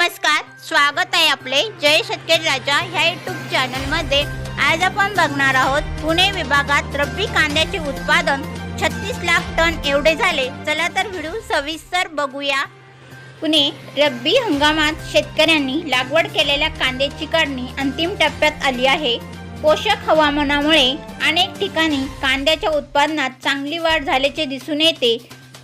नमस्कार, स्वागत आहे आपले जय शेतकरी राजा ह्या यूट्यूब चॅनलमध्ये। आज आपण बघणार आहोत पुणे विभागात रब्बी कांद्याचे उत्पादन 36 लाख टन एवढे झाले। चला तर व्हिडिओ सविस्तर बघूया। पुणे रब्बी हंगामात शेतकऱ्यांनी लागवड केलेल्या कांद्याची काढणी अंतिम टप्प्यात आली आहे। पोषक हवामानामुळे अनेक ठिकाणी कांद्याच्या उत्पादनात चांगली वाढ झाल्याचे दिसून येते।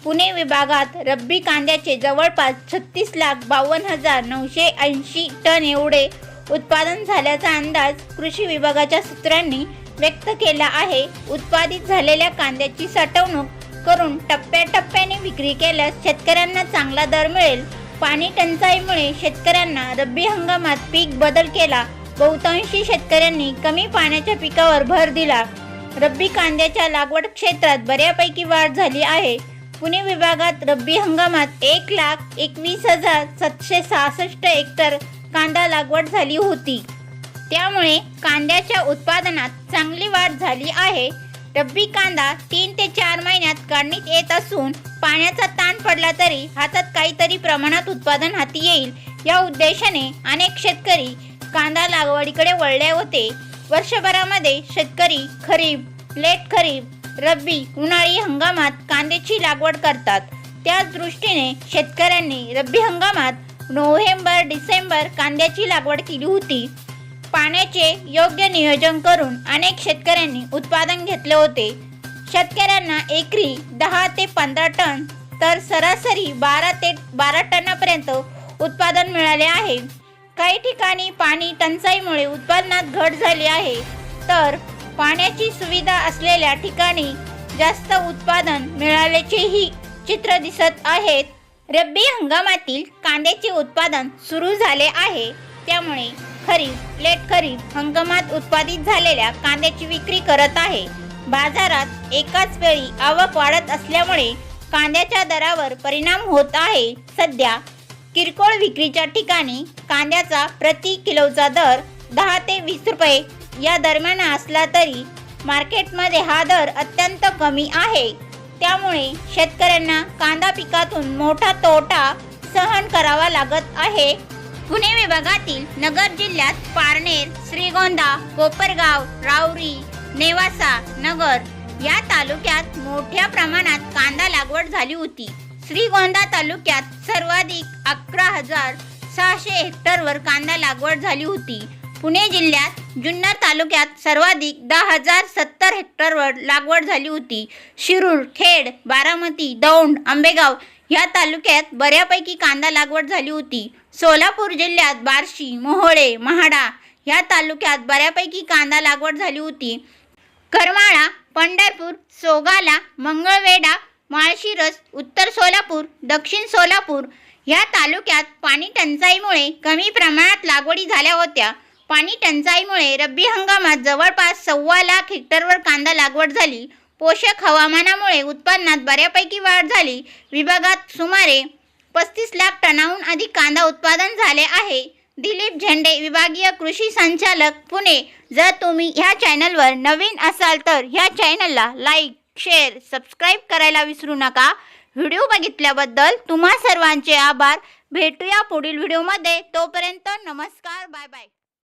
पुणे विभागात रब्बी कांद्याचे जवळपास 36,52,980 टन एवढे उत्पादन झाल्याचा अंदाज कृषी विभागाच्या सूत्रांनी व्यक्त केला आहे। उत्पादित झालेल्या कांद्याची साठवणूक करून टप्प्याटप्प्याने विक्री केल्यास शेतकऱ्यांना चांगला दर मिळेल। पाणी टंचाईमुळे शेतकऱ्यांना रब्बी हंगामात पीक बदल केला। बहुतांशी शेतकऱ्यांनी कमी पाण्याच्या पिकावर भर दिला। रब्बी कांद्याच्या लागवड क्षेत्रात बऱ्यापैकी वाढ झाली आहे। पुणे विभागात रब्बी हंगामात 1,21,766 हेक्टर कांदा लागवड झाली होती। त्यामुळे कांद्याच्या उत्पादनात चांगली वाढ झाली आहे। रब्बी कांदा 3 ते 4 महिन्यात काढणीत येत असून पाण्याचा ताण पडला तरी हातात काहीतरी प्रमाणात उत्पादन हाती येईल या उद्देशाने अनेक शेतकरी कांदा लागवडीकडे वळले होते। वर्षभरामध्ये शेतकरी खरीप, लेट खरीप, रब्बी, उन्हाळी हंगामात कांद्याची लागवड करतात। त्याच दृष्टीने शेतकऱ्यांनी रब्बी हंगामात नोव्हेंबर-डिसेंबर कांद्याची लागवड केली होती। पाण्याचे योग्य नियोजन करून अनेक शेतकऱ्यांनी उत्पादन घेतले होते। शेतकऱ्यांना एकरी 10 ते 15 टन तर सरासरी 12 ते 12 टनापर्यंत उत्पादन मिळाले आहे। काही ठिकाणी पाणी टंचाईमुळे उत्पादनात घट झाली आहे, तर पाण्याची सुविधा असलेल्या ठिकाणी जास्त उत्पादन मिळाल्याचेही चित्र दिसत आहेत। रब्बी हंगामातील कांद्याचे उत्पादन सुरू झाले आहे, त्यामुळे खरीप, लेट खरीप हंगामात उत्पादित झालेल्या कांद्याची विक्री करत आहे। बाजारात एकाच वेळी आवक वाढत असल्यामुळे कांद्याच्या दरावर परिणाम होत आहे। सध्या किरकोळ विक्रीच्या ठिकाणी कांद्याचा प्रति किलोचा दर 10 ते 20 रुपये या दरम्यान असला तरी मार्केटमध्ये हा दर अत्यंत कमी आहे। त्यामुळे शेतकऱ्यांना कांदा पिकातून मोठा तोटा सहन करावा लागत आहे। पुणे विभागातील नगर जिल्ह्यात पारनेर, श्रीगोंदा, कोपरगाव, राऊरी, नेवासा, नगर या तालुक्यात मोठ्या प्रमाणात कांदा लागवड झाली होती। श्रीगोंदा तालुक्यात सर्वाधिक 11,600 हेक्टरवर कांदा लागवड झाली होती। पुणे जिल्ह्यात जुन्नर तालुक्यात सर्वाधिक 10,070 हेक्टरवर लागवड झाली होती। शिरूर, खेड, बारामती, दौंड, आंबेगाव या तालुक्यात बऱ्यापैकी कांदा लागवड झाली होती। सोलापूर जिल्ह्यात बार्शी, मोहोळे, महाडा या तालुक्यात बऱ्यापैकी कांदा लागवड झाली होती। करमाळा, पंढरपूर, सोगाला, मंगळवेढा, माळशिरस, उत्तर सोलापूर, दक्षिण सोलापूर या तालुक्यात पाणी टंचाईमुळे कमी प्रमाणात लागवडी झाल्या होत्या। पाणी टंचाईमुळे रब्बी हंगामात जवळपास 1.25 लाख हेक्टरवर कांदा लागवड झाली। पोषक हवामानामुळे उत्पादनात बऱ्यापैकी वाढ झाली। विभागात सुमारे 35 लाख टनाहून अधिक कांदा उत्पादन झाले आहे। दिलीप झेंडे, विभागीय कृषी संचालक, पुणे। जर तुम्ही ह्या चॅनलवर नवीन असाल तर ह्या चॅनलला लाईक, शेअर, सबस्क्राईब करायला विसरू नका। व्हिडिओ बघितल्याबद्दल तुम्हा सर्वांचे आभार। भेटूया पुढील व्हिडिओमध्ये। तोपर्यंत नमस्कार, बाय बाय।